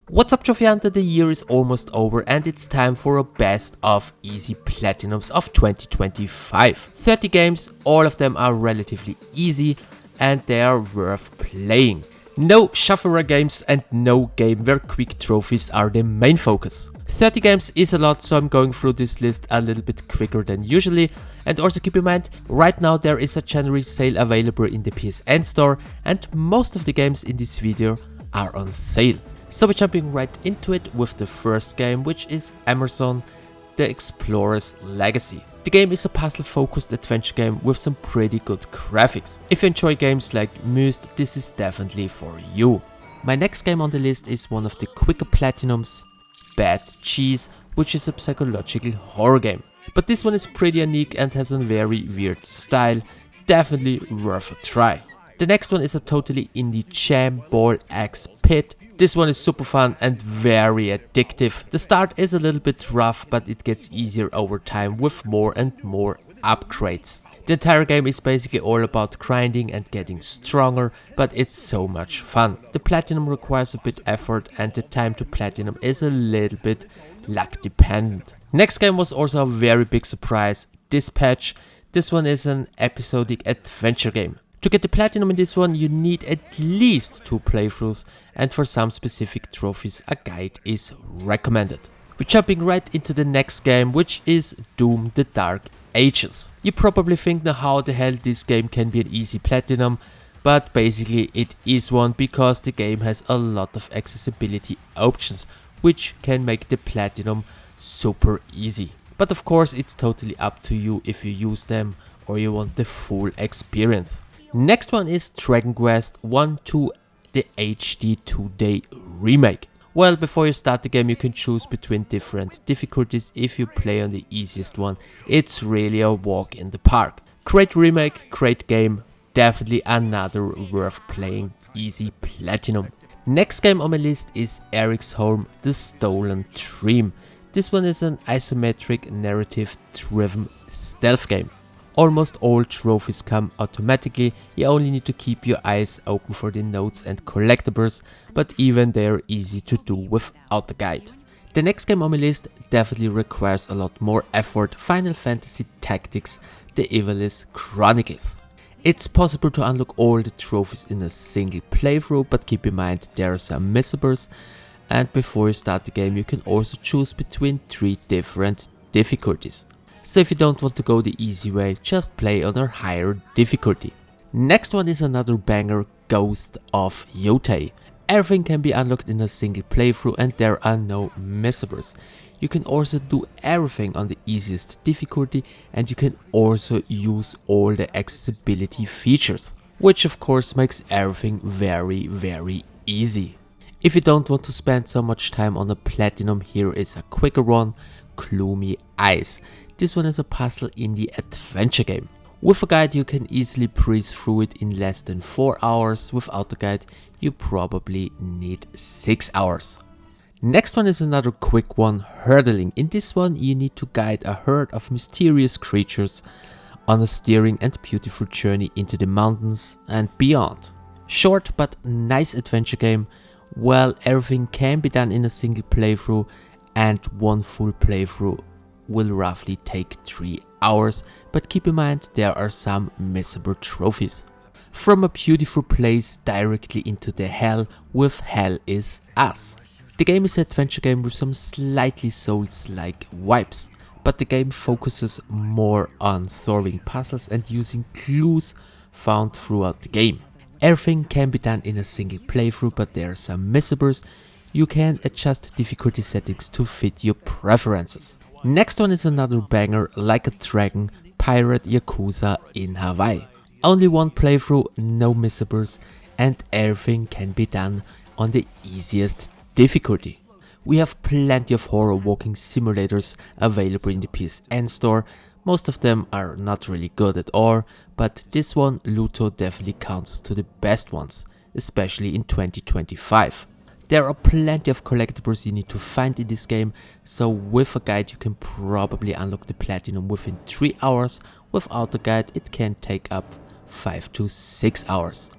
What's up, Trophy Hunter? The year is almost over and it's time for a best of easy platinums of 2025. 30 games, all of them are relatively easy and they are worth playing. No shuffler games and no game where quick trophies are the main focus. 30 games is a lot, so I'm going through this list a little bit quicker than usually. And also keep in mind, right now there is a January sale available in the PSN store and most of the games in this video are on sale. So we're jumping right into it with the first game, which is Amazon: The Explorer's Legacy. The game is a puzzle-focused adventure game with some pretty good graphics. If you enjoy games like Myst, this is definitely for you. My next game on the list is one of the quicker platinums, Bad Cheese, which is a psychological horror game. But this one is pretty unique and has a very weird style, definitely worth a try. The next one is a totally indie gem, Ball Axe Pit. This one is super fun and very addictive. The start is a little bit rough, but it gets easier over time with more and more upgrades. The entire game is basically all about grinding and getting stronger, but it's so much fun. The platinum requires a bit effort and the time to platinum is a little bit luck dependent. Next game was also a very big surprise, Dispatch. This one is an episodic adventure game. To get the platinum in this one, you need at least 2 playthroughs, and for some specific trophies a guide is recommended. We're jumping right into the next game, which is Doom: The Dark Ages. You probably think now how the hell this game can be an easy platinum, but basically it is one because the game has a lot of accessibility options, which can make the platinum super easy. But of course it's totally up to you if you use them or you want the full experience. Next one is Dragon Quest 1-2, the HD 2-day remake. Well, before you start the game you can choose between different difficulties. If you play on the easiest one, it's really a walk in the park. Great remake, great game, definitely another worth playing easy platinum. Next game on my list is Eric's Home: The Stolen Dream. This one is an isometric narrative driven stealth game. Almost all trophies come automatically, you only need to keep your eyes open for the notes and collectibles, but even they are easy to do without the guide. The next game on my list definitely requires a lot more effort, Final Fantasy Tactics: The Ivalice Chronicles. It's possible to unlock all the trophies in a single playthrough, but keep in mind there are some missables, and before you start the game you can also choose between 3 different difficulties. So if you don't want to go the easy way, just play on a higher difficulty. Next one is another banger, Ghost of Yotei. Everything can be unlocked in a single playthrough and there are no missables. You can also do everything on the easiest difficulty and you can also use all the accessibility features, which of course makes everything very easy. If you don't want to spend so much time on a platinum, here is a quicker one, Gloomy Eyes. This one is a puzzle indie adventure game. With a guide you can easily breeze through it in less than 4 hours. Without a guide you probably need 6 hours. Next one is another quick one, Hurdling. In this one you need to guide a herd of mysterious creatures on a stirring and beautiful journey into the mountains and beyond. Short but nice adventure game. Well, everything can be done in a single playthrough and one full playthrough will roughly take 3 hours, but keep in mind there are some missable trophies. From a beautiful place directly into the hell with Hell Is Us. The game is an adventure game with some slightly Souls-like vibes, but the game focuses more on solving puzzles and using clues found throughout the game. Everything can be done in a single playthrough, but there are some missables. You can adjust difficulty settings to fit your preferences. Next one is another banger, Like a Dragon: Pirate Yakuza in Hawaii. Only one playthrough, no missables, and everything can be done on the easiest difficulty. We have plenty of horror walking simulators available in the PSN store. Most of them are not really good at all, but this one, Luto, definitely counts to the best ones, especially in 2025. There are plenty of collectibles you need to find in this game, so with a guide you can probably unlock the platinum within 3 hours. Without a guide it can take up 5 to 6 hours.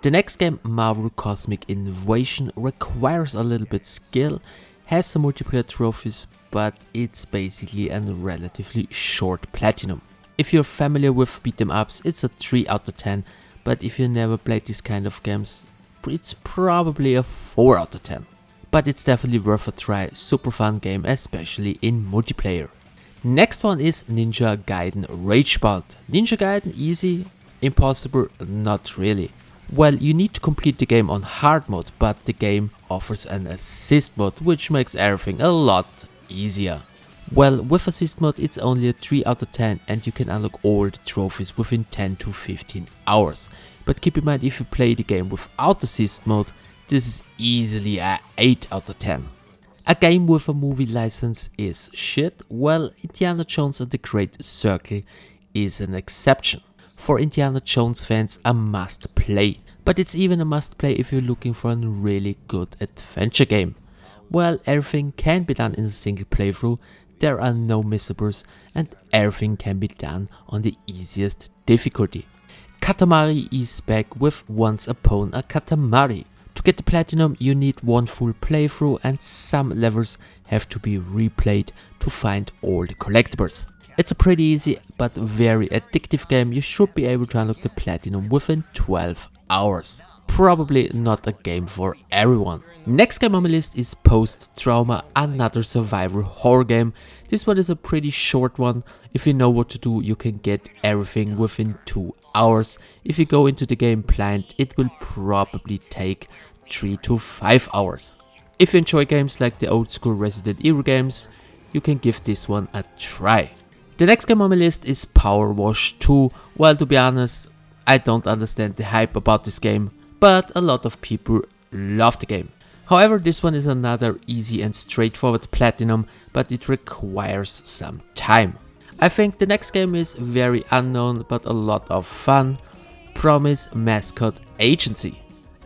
The next game, Marvel Cosmic Invasion, requires a little bit skill, has some multiplayer trophies, but it's basically a relatively short platinum. If you're familiar with beat 'em ups, it's a 3 out of 10, but if you never played these kind of games, it's probably a 4 out of 10. But it's definitely worth a try, super fun game, especially in multiplayer. Next one is Ninja Gaiden Ragebound. Ninja Gaiden easy, impossible, not really. Well, you need to complete the game on hard mode, but the game offers an assist mode, which makes everything a lot easier. Well, with assist mode it's only a 3 out of 10 and you can unlock all the trophies within 10 to 15 hours. But keep in mind, if you play the game without assist mode, this is easily a 8 out of 10. A game with a movie license is shit. Well, Indiana Jones and the Great Circle is an exception. For Indiana Jones fans, a must play. But it's even a must play if you're looking for a really good adventure game. Well, everything can be done in a single playthrough, there are no missables, and everything can be done on the easiest difficulty. Katamari is back with Once Upon a Katamari. To get the platinum you need one full playthrough and some levels have to be replayed to find all the collectibles. It's a pretty easy but very addictive game. You should be able to unlock the platinum within 12 hours. Probably not a game for everyone. Next game on my list is Post Trauma, another survival horror game. This one is a pretty short one. If you know what to do, you can get everything within 2 hours. If you go into the game blind, it will probably take 3 to 5 hours. If you enjoy games like the old school Resident Evil games, you can give this one a try. The next game on my list is Power Wash 2. Well, to be honest, I don't understand the hype about this game, but a lot of people love the game. However, this one is another easy and straightforward platinum, but it requires some time. I think the next game is very unknown but a lot of fun. Promise Mascot Agency.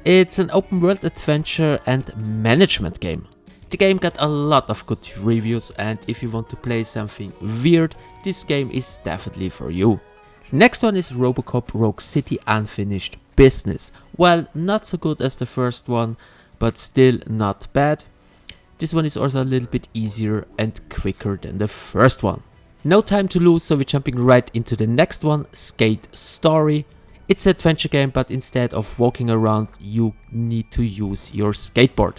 It's an open world adventure and management game. The game got a lot of good reviews, and if you want to play something weird, this game is definitely for you. Next one is Robocop Rogue City Unfinished Business. Well, not so good as the first one, but still not bad. This one is also a little bit easier and quicker than the first one. No time to lose, so we're jumping right into the next one, Skate Story. It's an adventure game, but instead of walking around, you need to use your skateboard.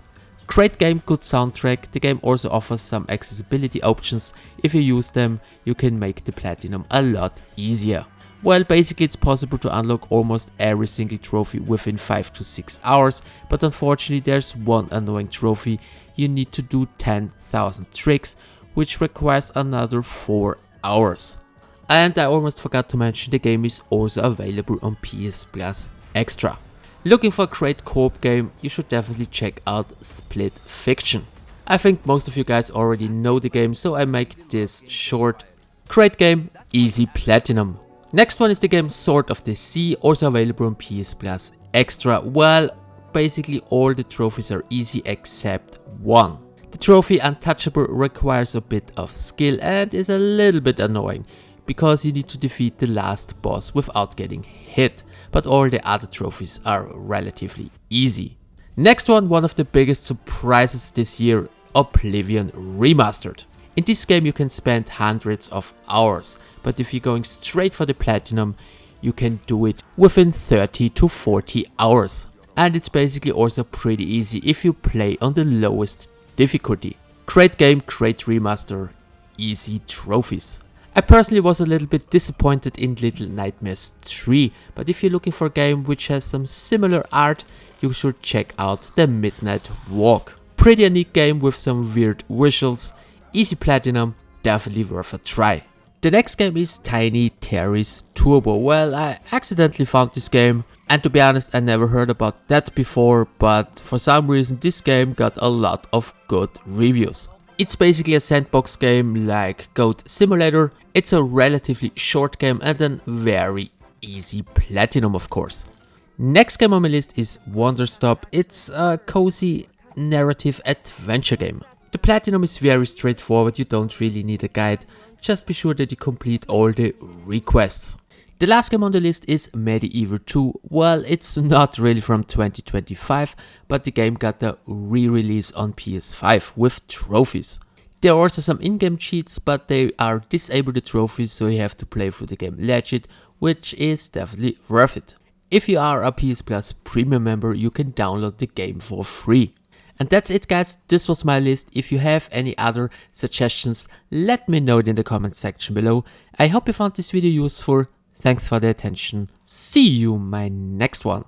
Great game, good soundtrack. The game also offers some accessibility options. If you use them, you can make the platinum a lot easier. Well, basically it's possible to unlock almost every single trophy within 5 to 6 hours, but unfortunately there's one annoying trophy. You need to do 10,000 tricks, which requires another 4 hours. And I almost forgot to mention, the game is also available on PS Plus Extra. Looking for a great co-op game, you should definitely check out Split Fiction. I think most of you guys already know the game, so I make this short. Great game, easy platinum. Next one is the game Sword of the Sea, also available on PS Plus Extra. Well, basically all the trophies are easy except one. The trophy Untouchable requires a bit of skill and is a little bit annoying, because you need to defeat the last boss without getting hit, but all the other trophies are relatively easy. Next one of the biggest surprises this year, Oblivion Remastered. In this game you can spend hundreds of hours, but if you're going straight for the platinum, you can do it within 30 to 40 hours. And it's basically also pretty easy if you play on the lowest difficulty. Great game, great remaster, easy trophies. I personally was a little bit disappointed in Little Nightmares 3, but if you're looking for a game which has some similar art, you should check out The Midnight Walk. Pretty unique game with some weird visuals, easy platinum, definitely worth a try. The next game is Tiny Terry's Turbo. Well, I accidentally found this game, and to be honest I never heard about that before, but for some reason this game got a lot of good reviews. It's basically a sandbox game like Goat Simulator. It's a relatively short game and a very easy platinum, of course. Next game on my list is Wonderstop. It's a cozy narrative adventure game. The platinum is very straightforward, you don't really need a guide. Just be sure that you complete all the requests. The last game on the list is Medieval 2. Well, it's not really from 2025, but the game got a re-release on PS5 with trophies. There are also some in-game cheats, but they are disabled the trophies, so you have to play through the game legit, which is definitely worth it. If you are a PS Plus premium member, you can download the game for free. And that's it, guys. This was my list. If you have any other suggestions, let me know it in the comment section below. I hope you found this video useful. Thanks for the attention. See you in my next one.